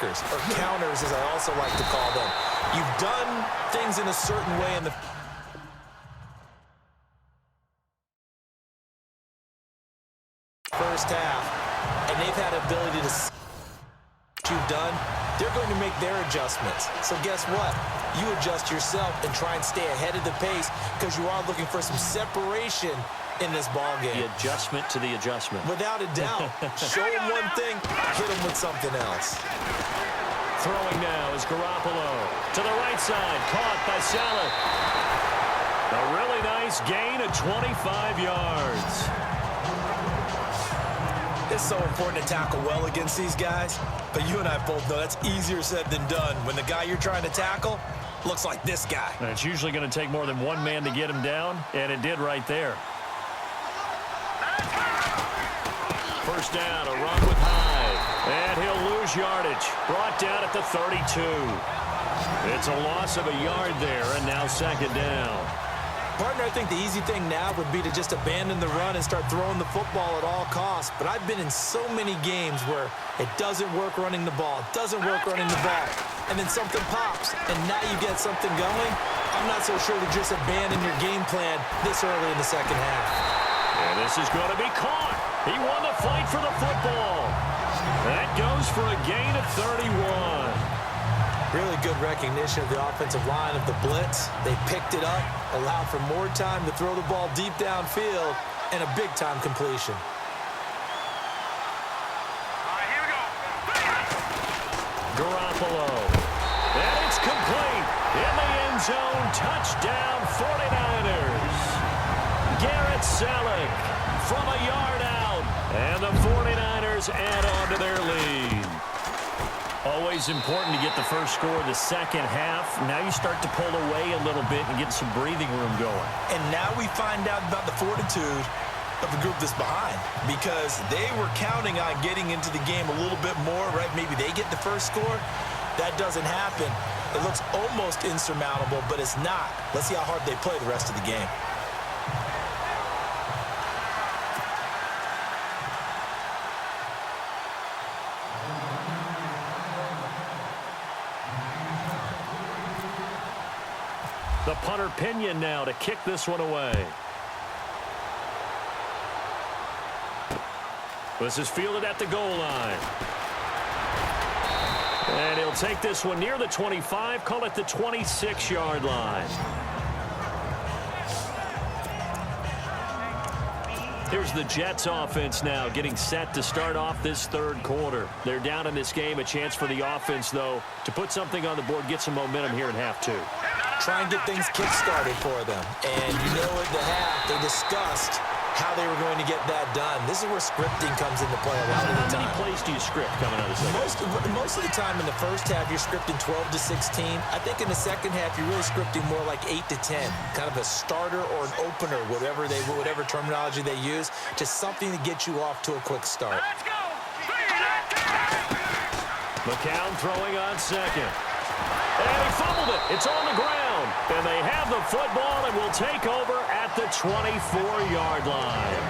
blockers, or counters as I also like to call them. You've done things in a certain way in the first half, and they've had ability to see what you've done. They're going to make their adjustments. So guess what? You adjust yourself and try and stay ahead of the pace because you are looking for some separation in this ball game. The adjustment to the adjustment. Without a doubt. Show them one thing, hit them with something else. Throwing now is Garoppolo. To the right side, caught by Saleh. A really nice gain of 25 yards. It's so important to tackle well against these guys, but you and I both know that's easier said than done when the guy you're trying to tackle looks like this guy. And it's usually going to take more than one man to get him down, and it did right there. First down, a run with Hyde, and he'll lose yardage. Brought down at the 32. It's a loss of a yard there, and now second down. Partner, I think the easy thing now would be to just abandon the run and start throwing the football at all costs. But I've been in so many games where it doesn't work running the ball, and then something pops, and now you get something going. I'm not so sure to just abandon your game plan this early in the second half. And this is going to be caught. He won the fight for the football. That goes for a gain of 31. Really good recognition of the offensive line of the blitz. They picked it up, allowed for more time to throw the ball deep downfield, and a big-time completion. All right, here we go. Garoppolo. And it's complete. In the end zone, touchdown 49ers. Garrett Saleh from a yard out. And the 49ers add on to their lead. Always important to get the first score of the second half. Now you start to pull away a little bit and get some breathing room going. And now we find out about the fortitude of the group that's behind, because they were counting on getting into the game a little bit more, right? Maybe they get the first score. That doesn't happen. It looks almost insurmountable, but it's not. Let's see how hard they play the rest of the game. The punter Pinion now to kick this one away. This is fielded at the goal line. And he'll take this one near the 25, call it the 26-yard line. Here's the Jets offense now getting set to start off this third quarter. They're down in this game, a chance for the offense, though, to put something on the board, get some momentum here in half two. Try and get things kick-started for them. And you know at the half, they discussed how they were going to get that done. This is where scripting comes into play a lot of the time. How many plays do you script coming out of the second? Most of the time in the first half, you're scripting 12 to 16. I think in the second half, you're really scripting more like 8 to 10. Kind of a starter or an opener, whatever terminology they use. Just something to get you off to a quick start. Let's go. McCown throwing on second. And he fumbled it. It's on the ground. And they have the football and will take over at the 24-yard line.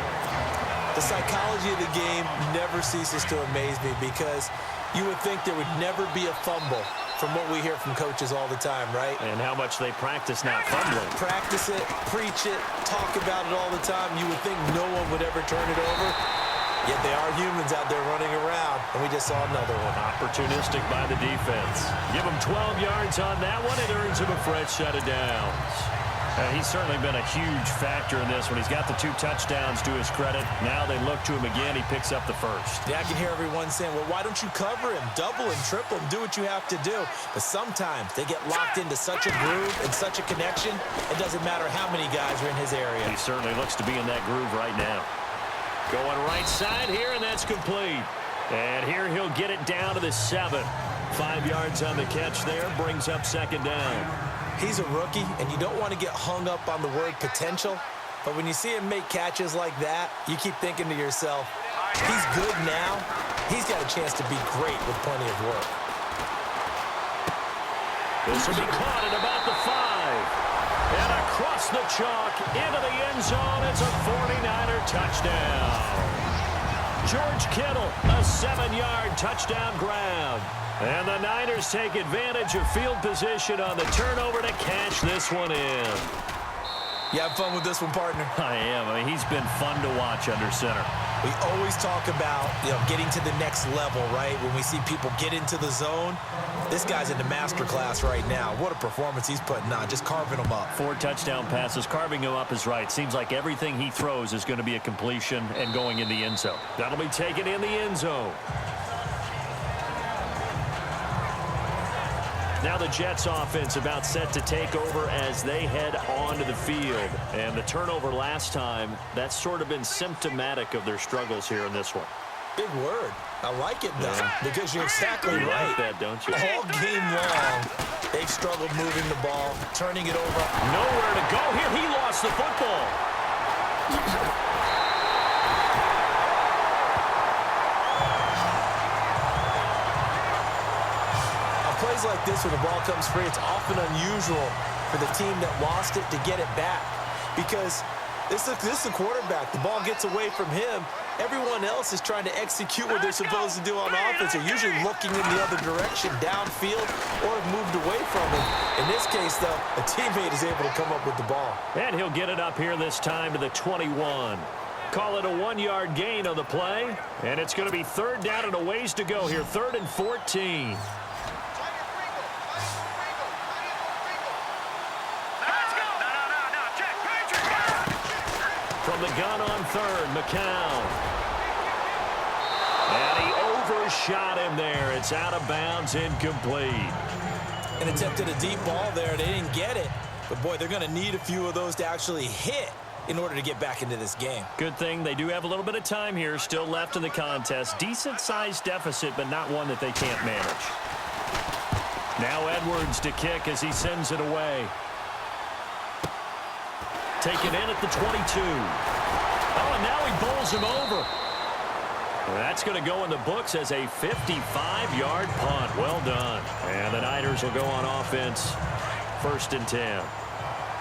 The psychology of the game never ceases to amaze me, because you would think there would never be a fumble from what we hear from coaches all the time, right? And how much they practice not fumbling. Practice it, preach it, talk about it all the time. You would think no one would ever turn it over. Yet they are humans out there running around, and we just saw another one. Opportunistic by the defense. Give him 12 yards on that one. It earns him a fresh set of downs. He's certainly been a huge factor in this one. He's got the 2 touchdowns to his credit. Now they look to him again. He picks up the first. Yeah, I can hear everyone saying, well, why don't you cover him? Double him, triple him, do what you have to do. But sometimes they get locked into such a groove and such a connection, it doesn't matter how many guys are in his area. He certainly looks to be in that groove right now. Going right side here, and that's complete. And here he'll get it down to the 7. 5 yards on the catch there, brings up second down. He's a rookie, and you don't want to get hung up on the word potential. But when you see him make catches like that, you keep thinking to yourself, he's good now. He's got a chance to be great with plenty of work. This will be caught at about the 5. And across the chalk into the end zone. It's a 49er touchdown. George Kittle, a 7-yard touchdown grab. And the Niners take advantage of field position on the turnover to cash this one in. You have fun with this one, partner? I am. I mean, he's been fun to watch under center. We always talk about, getting to the next level, right? When we see people get into the zone, this guy's in the master class right now. What a performance he's putting on, just carving them up. 4 touchdown passes. Carving him up is right. Seems like everything he throws is going to be a completion and going in the end zone. That'll be taken in the end zone. Now the Jets offense about set to take over as they head onto the field. And the turnover last time, that's sort of been symptomatic of their struggles here in this one. Big word. I like it, though, because you're exactly You right. like that, don't you? All game long, they've struggled moving the ball, turning it over. Nowhere to go here. He lost the football. Plays like this when the ball comes free, it's often unusual for the team that lost it to get it back, because this is the quarterback. The ball gets away from him. Everyone else is trying to execute what they're supposed to do on offense. They're usually looking in the other direction, downfield, or have moved away from him. In this case, though, a teammate is able to come up with the ball. And he'll get it up here this time to the 21. Call it a 1-yard gain on the play, and it's going to be 3rd down and a ways to go here, 3rd and 14. From the gun on 3rd, McCown. And he overshot him there. It's out of bounds, incomplete. And attempted a deep ball there. They didn't get it. But, boy, they're going to need a few of those to actually hit in order to get back into this game. Good thing they do have a little bit of time here still left in the contest. Decent-sized deficit, but not one that they can't manage. Now Edwards to kick as he sends it away. Taken in at the 22. Oh, and now he bowls him over. That's going to go in the books as a 55-yard punt. Well done. And the Niners will go on offense. 1st and 10.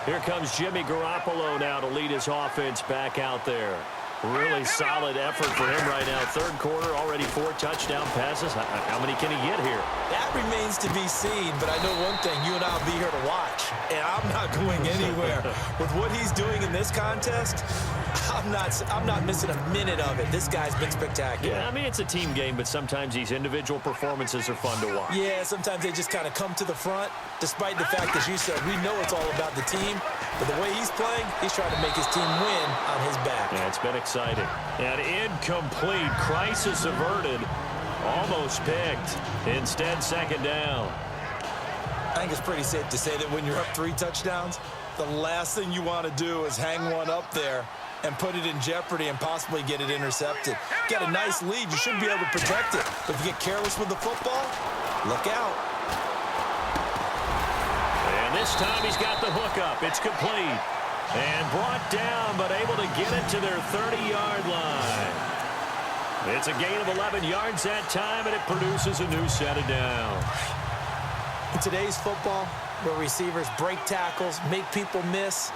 Here comes Jimmy Garoppolo now to lead his offense back out there. Really solid effort for him right now. 3rd quarter, already 4 touchdown passes. How many can he get here? That remains to be seen, but I know one thing. You and I will be here to watch, and I'm not going anywhere. With what he's doing in this contest, I'm not missing a minute of it. This guy's been spectacular. Yeah, I mean, it's a team game, but sometimes these individual performances are fun to watch. Yeah, sometimes they just kind of come to the front, despite the fact, as you said, we know it's all about the team. But the way he's playing, he's trying to make his team win on his back. Yeah, it's been exciting. And incomplete. Crisis averted. Almost picked. Instead, 2nd down. I think it's pretty safe to say that when you're up 3 touchdowns, the last thing you want to do is hang one up there and put it in jeopardy and possibly get it intercepted. Get a nice lead. You should be able to protect it. But if you get careless with the football, look out. And this time he's got the hook up. It's complete. And brought down, but able to get it to their 30-yard line. It's a gain of 11 yards that time, and it produces a new set of downs. In today's football, where receivers break tackles, make people miss,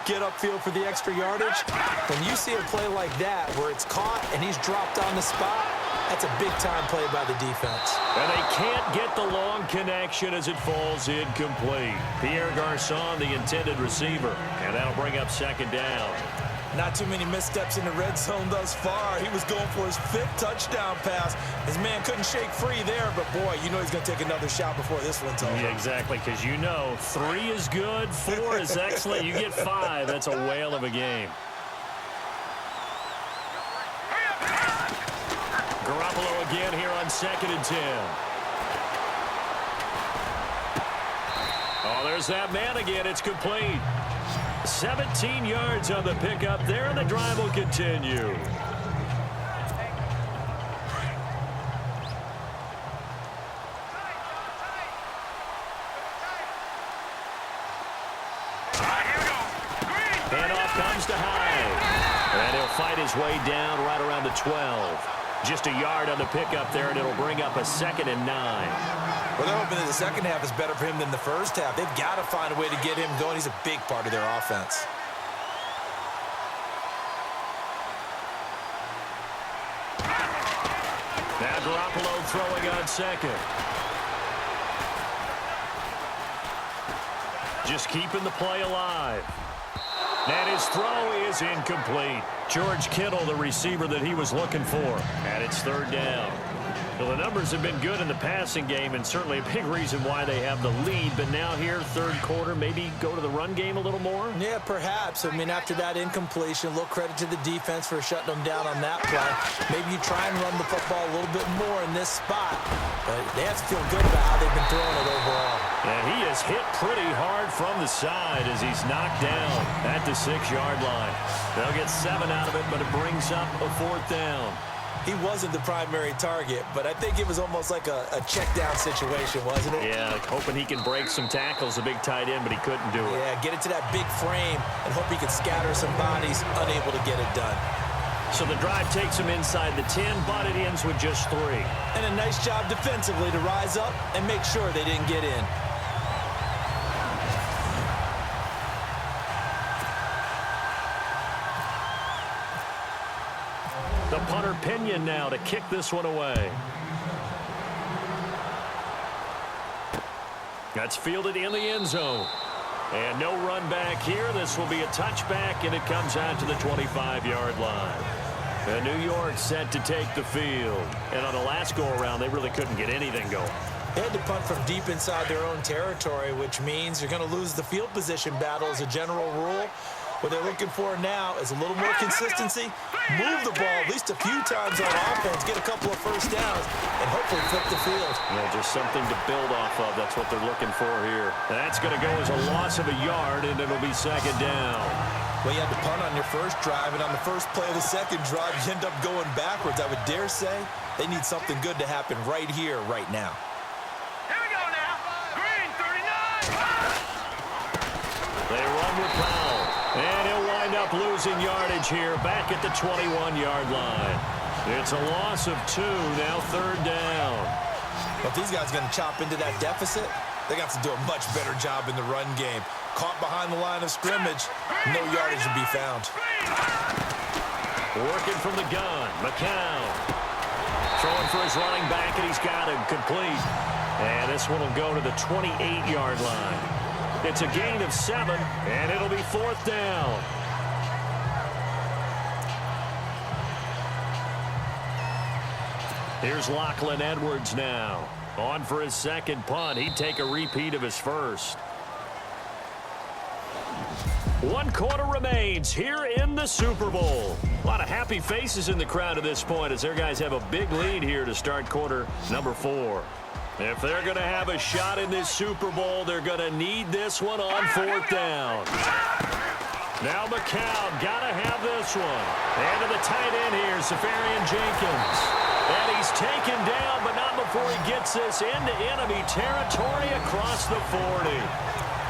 get upfield for the extra yardage, when you see a play like that where it's caught and he's dropped on the spot, that's a big-time play by the defense. And they can't get the long connection as it falls incomplete. Pierre Garçon, the intended receiver, and that'll bring up 2nd down. Not too many missteps in the red zone thus far. He was going for his 5th touchdown pass. His man couldn't shake free there, but boy, you know he's going to take another shot before this one's over. Yeah, exactly, because you know 3 is good, 4 is excellent. You get 5, that's a whale of a game. Garoppolo again here on 2nd and 10. Oh, there's that man again. It's complete. 17 yards on the pickup there, and the drive will continue. Handoff comes to Hyde. And he'll fight his way down right around the 12. Just a yard on the pickup there, and it'll bring up a 2nd and 9. Well, they're hoping that the second half is better for him than the first half. They've got to find a way to get him going. He's a big part of their offense. Now Garoppolo throwing on second. Just keeping the play alive. And his throw is incomplete. George Kittle, the receiver that he was looking for. And it's third down. Well, the numbers have been good in the passing game, and certainly a big reason why they have the lead. But now here, third quarter, maybe go to the run game a little more? Yeah, perhaps. I mean, after that incompletion, a little credit to the defense for shutting them down on that play. Maybe you try and run the football a little bit more in this spot. But they have to feel good about how they've been throwing it overall. And he is hit pretty hard from the side as he's knocked down at the 6-yard line. They'll get 7 out of it, but it brings up a fourth down. He wasn't the primary target, but I think it was almost like a check-down situation, wasn't it? Yeah, hoping he can break some tackles, a big tight end, but he couldn't do it. Yeah, get it to that big frame and hope he can scatter some bodies, unable to get it done. So the drive takes him inside the 10, but it ends with just 3. And a nice job defensively to rise up and make sure they didn't get in. The punter Pinion now to kick this one away. That's fielded in the end zone. And no run back here. This will be a touchback, and it comes out to the 25-yard line. And New York set to take the field. And on the last go-around, they really couldn't get anything going. They had to punt from deep inside their own territory, which means you're going to lose the field position battle as a general rule. What they're looking for now is a little more consistency, move the ball at least a few times on offense, get a couple of first downs, and hopefully flip the field. Yeah, just something to build off of. That's what they're looking for here. That's going to go as a loss of a yard, and it'll be second down. Well, you had to punt on your first drive, and on the first play of the second drive, you end up going backwards. I would dare say they need something good to happen right here, right now. Here we go now. Green, 39. They run with Powell. And he'll wind up losing yardage here back at the 21-yard line. It's a loss of 2, now third down. But if these guys are going to chop into that deficit, they got to do a much better job in the run game. Caught behind the line of scrimmage, no yardage to be found. Working from the gun, McCown. Throwing for his running back, and he's got him complete. And this one will go to the 28-yard line. It's a gain of 7, and it'll be fourth down. Here's Lachlan Edwards now. On for his second punt. He'd take a repeat of his first. 1 quarter remains here in the Super Bowl. A lot of happy faces in the crowd at this point as their guys have a big lead here to start quarter number 4. If they're going to have a shot in this Super Bowl, they're going to need this one on fourth down. Now McCown got to have this one. And to the tight end here, Safarian Jenkins. And he's taken down, but not before he gets this into enemy territory across the 40.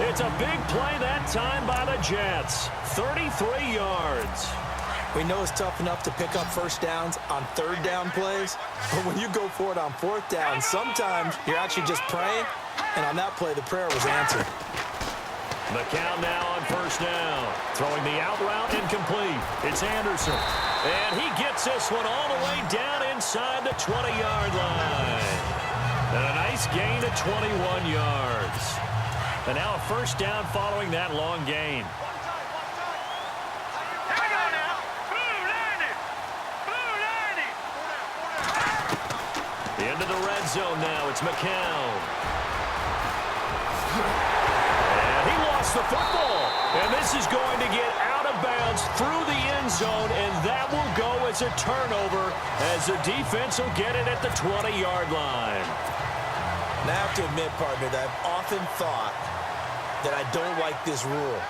It's a big play that time by the Jets. 33 yards. We know it's tough enough to pick up first downs on third down plays, but when you go for it on fourth down, sometimes you're actually just praying, and on that play, the prayer was answered. McCown now on first down. Throwing the out route incomplete. It's Anderson. And he gets this one all the way down inside the 20-yard line. And a nice gain of 21 yards. And now a first down following that long gain. Into the red zone now. It's McCown. And he lost the football. And this is going to get out of bounds through the end zone, and that will go as a turnover as the defense will get it at the 20-yard line. And I have to admit, partner, that I've often thought that I don't like this rule,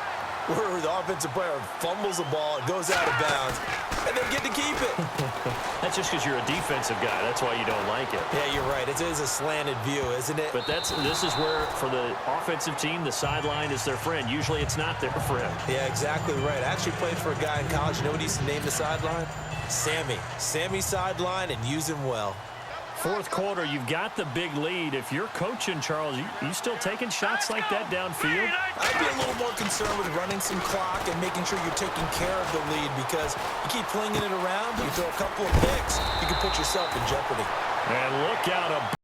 where the offensive player fumbles the ball, it goes out of bounds, and they get to keep it. That's just because you're a defensive guy. That's why you don't like it. Yeah, you're right. It is a slanted view, isn't it? But this is where, for the offensive team, the sideline is their friend. Usually it's not their friend. Yeah, exactly right. I actually played for a guy in college. You know what he used to name the sideline? Sammy. Sammy sideline, and use him well. Fourth quarter, you've got the big lead. If you're coaching, Charles, you still taking shots like that downfield? I'd be a little more concerned with running some clock and making sure you're taking care of the lead, because you keep flinging it around, you throw a couple of picks, you can put yourself in jeopardy. And look out.